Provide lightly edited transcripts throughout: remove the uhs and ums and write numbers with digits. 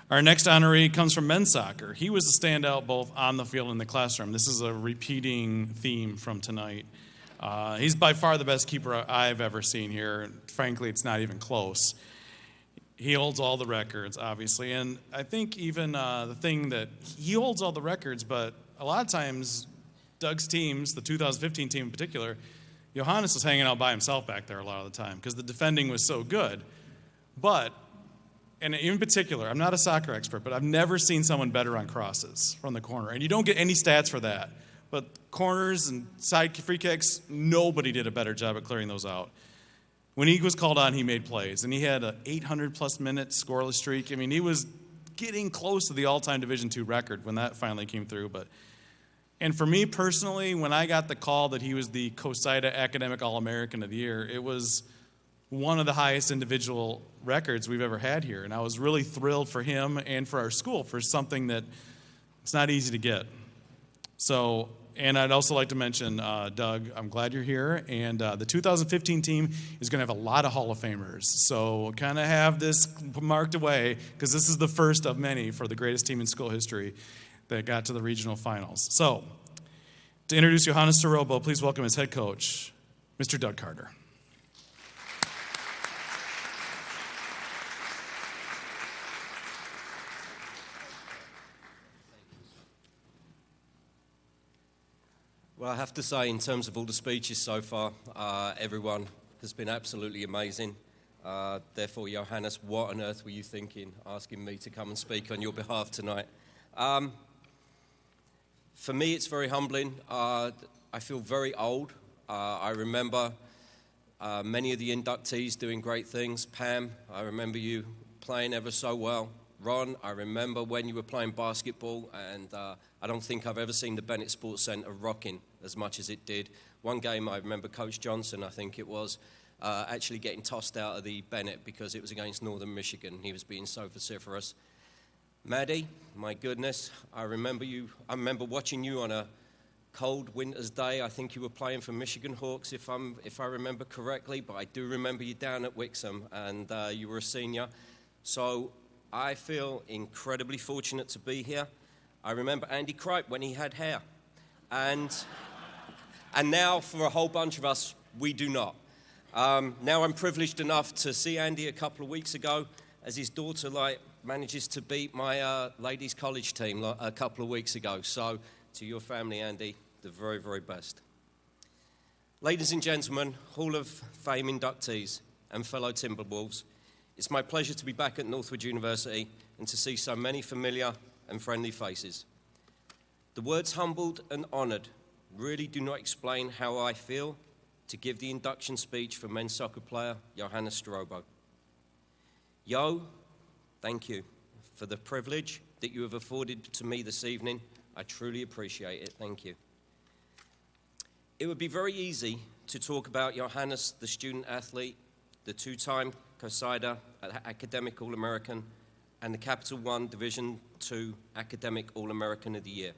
Our next honoree comes from men's soccer. He was a standout both on the field and in the classroom. This is a repeating theme from tonight. He's by far the best keeper I've ever seen here. Frankly, it's not even close. He holds all the records, obviously. And I think even the thing that he holds all the records, but a lot of times Doug's teams, the 2015 team in particular, Johannes was hanging out by himself back there a lot of the time because the defending was so good. But, and in particular, I'm not a soccer expert, but I've never seen someone better on crosses from the corner. And you don't get any stats for that. But corners and side free kicks, nobody did a better job at clearing those out. When he was called on, he made plays. And he had an 800-plus minute scoreless streak. I mean, he was getting close to the all-time Division II record when that finally came through. And for me personally, when I got the call that he was the COSIDA Academic All-American of the Year, it was one of the highest individual records we've ever had here. And I was really thrilled for him and for our school for something that it's not easy to get. So, and I'd also like to mention, Doug, I'm glad you're here. And the 2015 team is going to have a lot of Hall of Famers. So kind of have this marked away because this is the first of many for the greatest team in school history that got to the regional finals. So, to introduce Johannes Sterobo, please welcome his head coach, Mr. Doug Carter. Well, I have to say, in terms of all the speeches so far, everyone has been absolutely amazing. Therefore, Johannes, what on earth were you thinking, asking me to come and speak on your behalf tonight? For me, it's very humbling. I feel very old. I remember many of the inductees doing great things. Pam, I remember you playing ever so well. Ron, I remember when you were playing basketball, and I don't think I've ever seen the Bennett Sports Center rocking as much as it did. One game I remember Coach Johnson, I think it was, actually getting tossed out of the Bennett because it was against Northern Michigan. He was being so vociferous. Maddie, my goodness, I remember watching you on a cold winter's day. I think you were playing for Michigan Hawks, if I remember correctly, but I do remember you down at Wixom, and you were a senior. So I feel incredibly fortunate to be here. I remember Andy Kripe when he had hair, and now for a whole bunch of us, we do not. Now I'm privileged enough to see Andy a couple of weeks ago as his daughter manages to beat my ladies' college team a couple of weeks ago. So to your family, Andy, the very, very best. Ladies and gentlemen, Hall of Fame inductees and fellow Timberwolves, it's my pleasure to be back at Northwood University and to see so many familiar and friendly faces. The words humbled and honored really do not explain how I feel to give the induction speech for men's soccer player Johannes Sterobo. Yo, thank you for the privilege that you have afforded to me this evening. I truly appreciate it. Thank you. It would be very easy to talk about Johannes, the student athlete, the two-time COSIDA Academic All-American, and the Capital One Division II Academic All-American of the Year.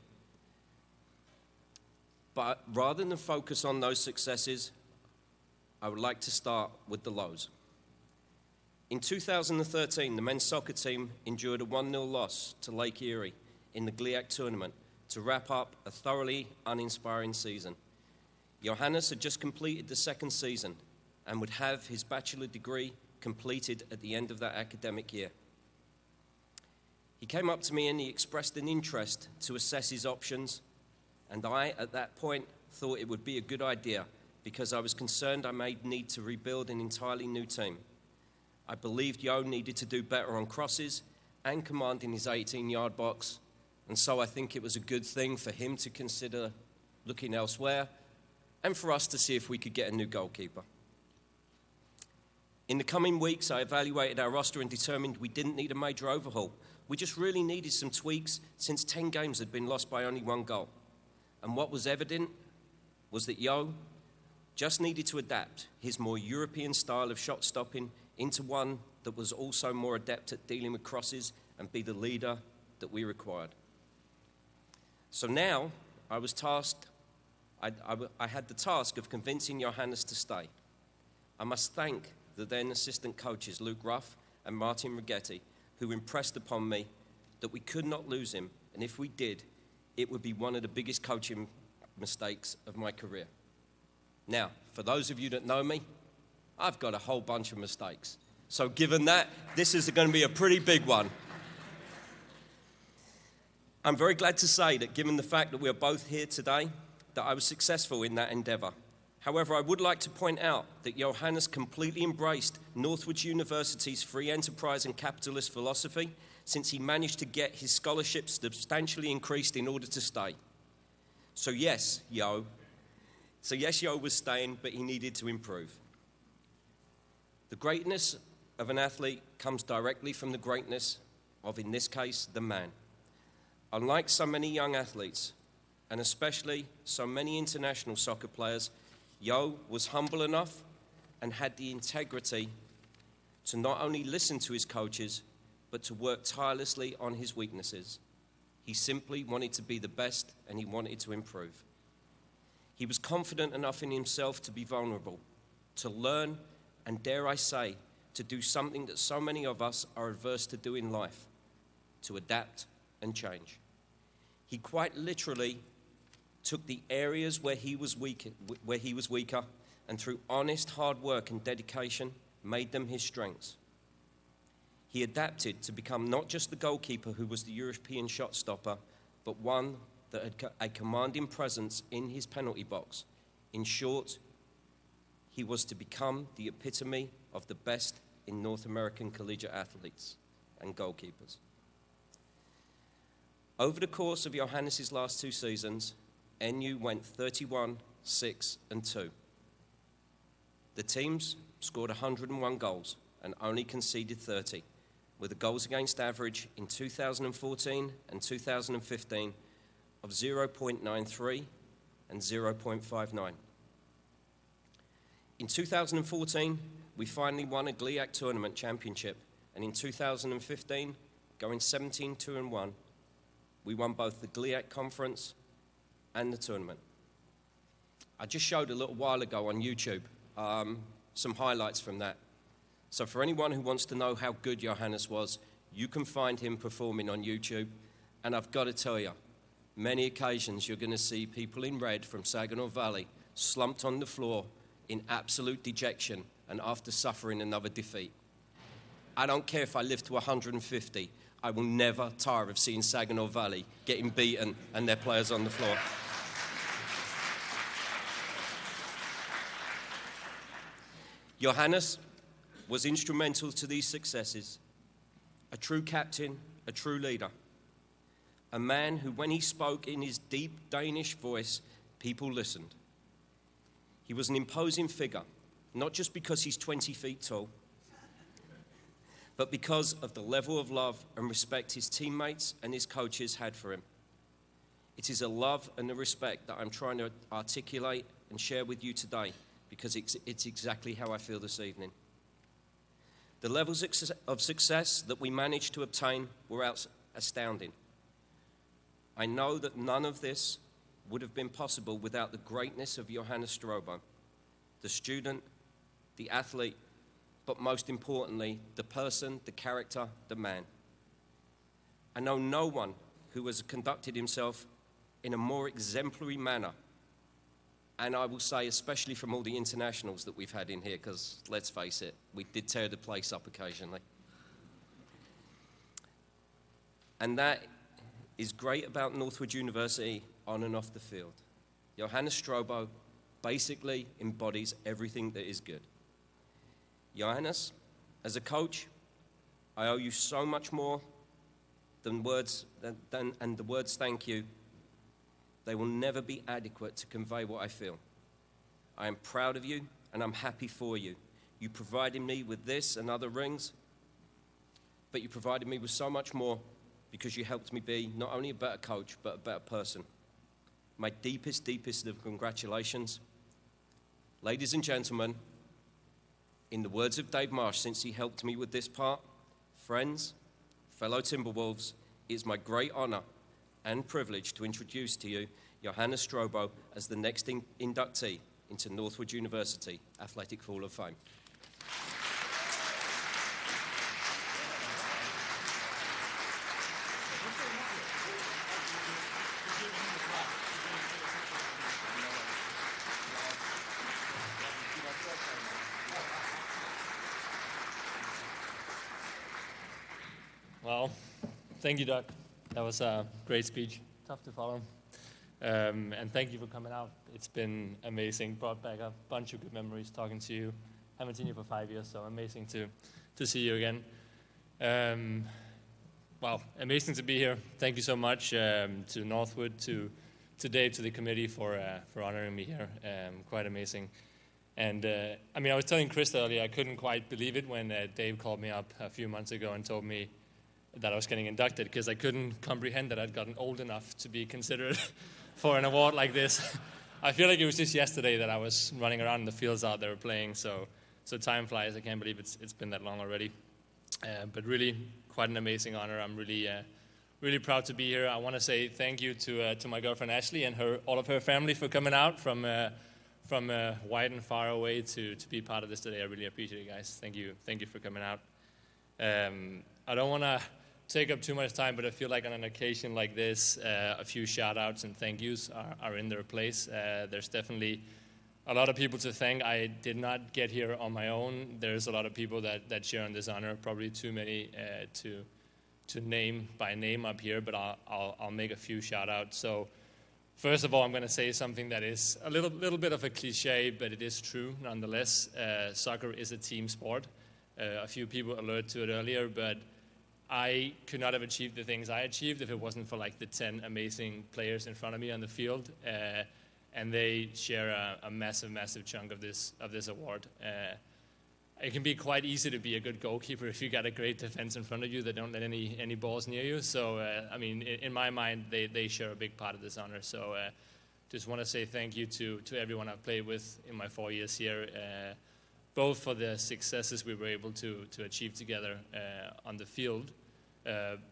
But rather than focus on those successes, I would like to start with the lows. In 2013, the men's soccer team endured a 1-0 loss to Lake Erie in the GLIAC tournament to wrap up a thoroughly uninspiring season. Johannes had just completed the second season and would have his bachelor degree completed at the end of that academic year. He came up to me and he expressed an interest to assess his options, and I, at that point, thought it would be a good idea because I was concerned I may need to rebuild an entirely new team. I believed Yo needed to do better on crosses and commanding his 18-yard box, and so I think it was a good thing for him to consider looking elsewhere and for us to see if we could get a new goalkeeper. In the coming weeks, I evaluated our roster and determined we didn't need a major overhaul. We just really needed some tweaks since 10 games had been lost by only 1 goal. And what was evident was that Yo just needed to adapt his more European style of shot stopping into one that was also more adept at dealing with crosses and be the leader that we required. So now I was tasked, I had the task of convincing Johannes to stay. I must thank the then assistant coaches Luke Ruff and Martin Rigetti, who impressed upon me that we could not lose him, and if we did, it would be one of the biggest coaching mistakes of my career. Now, for those of you that know me, I've got a whole bunch of mistakes. So given that, this is going to be a pretty big one. I'm very glad to say that given the fact that we are both here today, that I was successful in that endeavor. However, I would like to point out that Johannes completely embraced Northwood University's free enterprise and capitalist philosophy, since he managed to get his scholarship substantially increased in order to stay. So yes, Yo was staying, but he needed to improve. The greatness of an athlete comes directly from the greatness of, in this case, the man. Unlike so many young athletes, and especially so many international soccer players, Yo was humble enough and had the integrity to not only listen to his coaches, but to work tirelessly on his weaknesses. He simply wanted to be the best, and he wanted to improve. He was confident enough in himself to be vulnerable, to learn, and dare I say, to do something that so many of us are averse to do in life, to adapt and change. He quite literally took the areas where he was weaker, and through honest hard work and dedication, made them his strengths. He adapted to become not just the goalkeeper who was the European shot stopper, but one that had a commanding presence in his penalty box. In short, he was to become the epitome of the best in North American collegiate athletes and goalkeepers. Over the course of Johannes' last 2 seasons, NU went 31, 6, and 2. The teams scored 101 goals and only conceded 30, with a goals against average in 2014 and 2015 of 0.93 and 0.59. In 2014, we finally won a GLIAC tournament championship, and in 2015, going 17-2-1, we won both the GLIAC conference and the tournament. I just showed a little while ago on YouTube some highlights from that. So for anyone who wants to know how good Johannes was, you can find him performing on YouTube. And I've got to tell you, many occasions you're going to see people in red from Saginaw Valley slumped on the floor in absolute dejection and after suffering another defeat. I don't care if I live to 150, I will never tire of seeing Saginaw Valley getting beaten and their players on the floor. Johannes was instrumental to these successes, a true captain, a true leader, a man who, when he spoke in his deep Danish voice, people listened. He was an imposing figure, not just because he's 20 feet tall, but because of the level of love and respect his teammates and his coaches had for him. It is a love and a respect that I'm trying to articulate and share with you today, because it's exactly how I feel this evening. The levels of success that we managed to obtain were astounding. I know that none of this would have been possible without the greatness of Johannes Sterobo, the student, the athlete, but most importantly, the person, the character, the man. I know no one who has conducted himself in a more exemplary manner, and I will say especially from all the internationals that we've had in here, because let's face it, we did tear the place up occasionally. And that is great about Northwood University on and off the field. Johannes Sterobo basically embodies everything that is good. Johannes, as a coach, I owe you so much more than words, and the words thank you, they will never be adequate to convey what I feel. I am proud of you, and I'm happy for you. You provided me with this and other rings, but you provided me with so much more because you helped me be not only a better coach, but a better person. My deepest, deepest of congratulations. Ladies and gentlemen, in the words of Dave Marsh, since he helped me with this part, friends, fellow Timberwolves, it is my great honor and privilege to introduce to you Johannes Sterobo as the next inductee into Northwood University Athletic Hall of Fame. Well, thank you, Doug. That was a great speech. Tough to follow. And thank you for coming out. It's been amazing. Brought back a bunch of good memories talking to you. Haven't seen you for 5 years, so amazing to see you again. Wow, amazing to be here. Thank you so much to Northwood, to Dave, to the committee for honoring me here. Quite amazing. And I was telling Chris earlier, I couldn't quite believe it when Dave called me up a few months ago and told me that I was getting inducted, because I couldn't comprehend that I'd gotten old enough to be considered for an award like this. I feel like it was just yesterday that I was running around in the fields out there playing, so time flies. I can't believe it's been that long already. But really, quite an amazing honor. I'm really proud to be here. I want to say thank you to my girlfriend Ashley and all of her family for coming out from wide and far away to be part of this today. I really appreciate it, guys. Thank you for coming out. I don't want to take up too much time, but I feel like on an occasion like this, a few shout-outs and thank yous are in their place. There's definitely a lot of people to thank. I did not get here on my own. There's a lot of people that share in this honor, probably too many to name by name up here, but I'll make a few shout-outs. So first of all, I'm going to say something that is a little bit of a cliche, but it is true nonetheless. Soccer is a team sport. A few people alerted to it earlier, but I could not have achieved the things I achieved if it wasn't for like the 10 amazing players in front of me on the field, and they share a massive chunk of this award. It can be quite easy to be a good goalkeeper if you got a great defense in front of you that don't let any balls near you. So in my mind, they share a big part of this honor. So just want to say thank you to everyone I've played with in my 4 years here. Both for the successes we were able to achieve together on the field,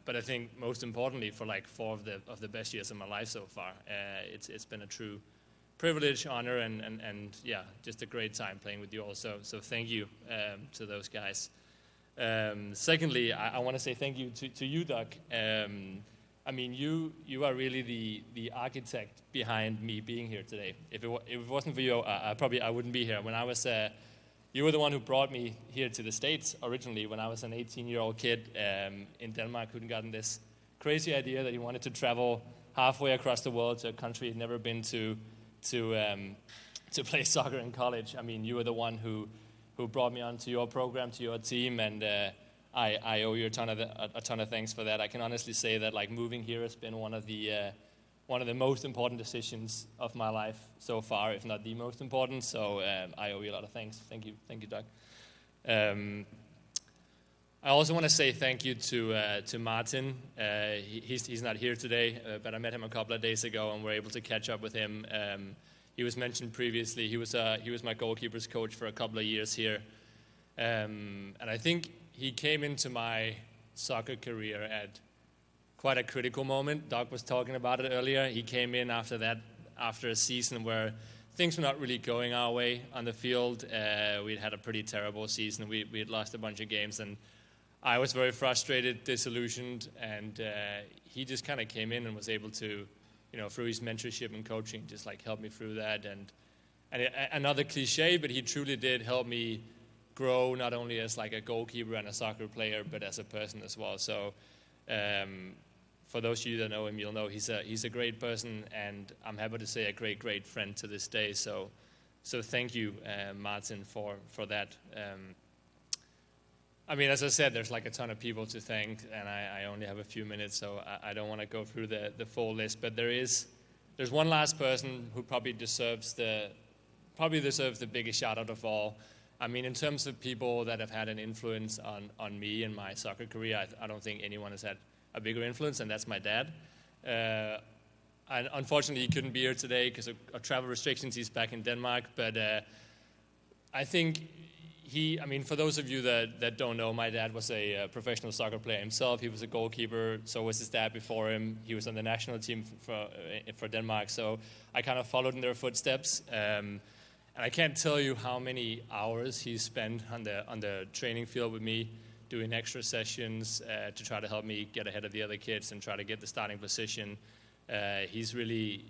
but I think most importantly for like 4 of the best years of my life so far. It's been a true privilege, honor, and yeah, just a great time playing with you all. So thank you to those guys. Secondly, I want to say thank you to you, Doug. You are really the architect behind me being here today. If it wasn't for you, I wouldn't be here. When I was you were the one who brought me here to the States originally when I was an 18-year-old kid in Denmark who'd gotten this crazy idea that he wanted to travel halfway across the world to a country he'd never been to play soccer in college. You were the one who brought me onto your program, to your team, and I owe you a ton of thanks for that. I can honestly say that like moving here has been one of the most important decisions of my life so far, if not the most important. So I owe you a lot of thanks. Thank you, Doug. I also want to say thank you to Martin. He's not here today, but I met him a couple of days ago, and we're able to catch up with him. He was mentioned previously. He was my goalkeepers coach for a couple of years here, and I think he came into my soccer career at quite a critical moment. Doug was talking about it earlier. He came in after a season where things were not really going our way on the field. We'd had a pretty terrible season. We had lost a bunch of games, and I was very frustrated, disillusioned, and he just kind of came in and was able to, through his mentorship and coaching, just like help me through that. And another cliche, but he truly did help me grow, not only as like a goalkeeper and a soccer player, but as a person as well. So for those of you that know him, you'll know he's a great person, and I'm happy to say a great friend to this day. So thank you, Martin, for that. As I said, there's like a ton of people to thank, and I only have a few minutes, so I don't want to go through the full list. But there's one last person who probably deserves the biggest shout out of all. In terms of people that have had an influence on me in my soccer career, I don't think anyone has had a bigger influence, and that's my dad. And unfortunately, he couldn't be here today because of travel restrictions. He's back in Denmark, but I think for those of you that don't know, my dad was a professional soccer player himself. He was a goalkeeper, so was his dad before him. He was on the national team for Denmark, so I kind of followed in their footsteps. And I can't tell you how many hours he spent on the training field with me, doing extra sessions to try to help me get ahead of the other kids and try to get the starting position. He's really,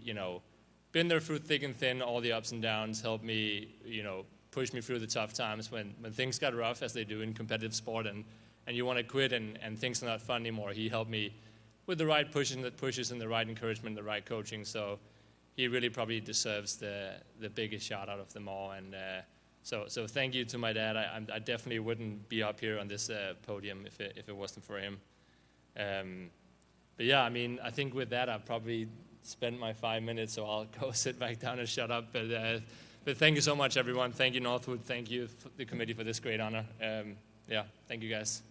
been there through thick and thin, all the ups and downs, helped me, push me through the tough times when things got rough, as they do in competitive sport, and you want to quit and things are not fun anymore. He helped me with the right pushes and the right encouragement, the right coaching. So he really probably deserves the biggest shout out of them all. And so thank you to my dad. I definitely wouldn't be up here on this podium if it wasn't for him. But yeah, I mean, I think with that I've probably spent my 5 minutes, so I'll go sit back down and shut up. But thank you so much, everyone. Thank you, Northwood. Thank you, the committee, for this great honor. Yeah, thank you, guys.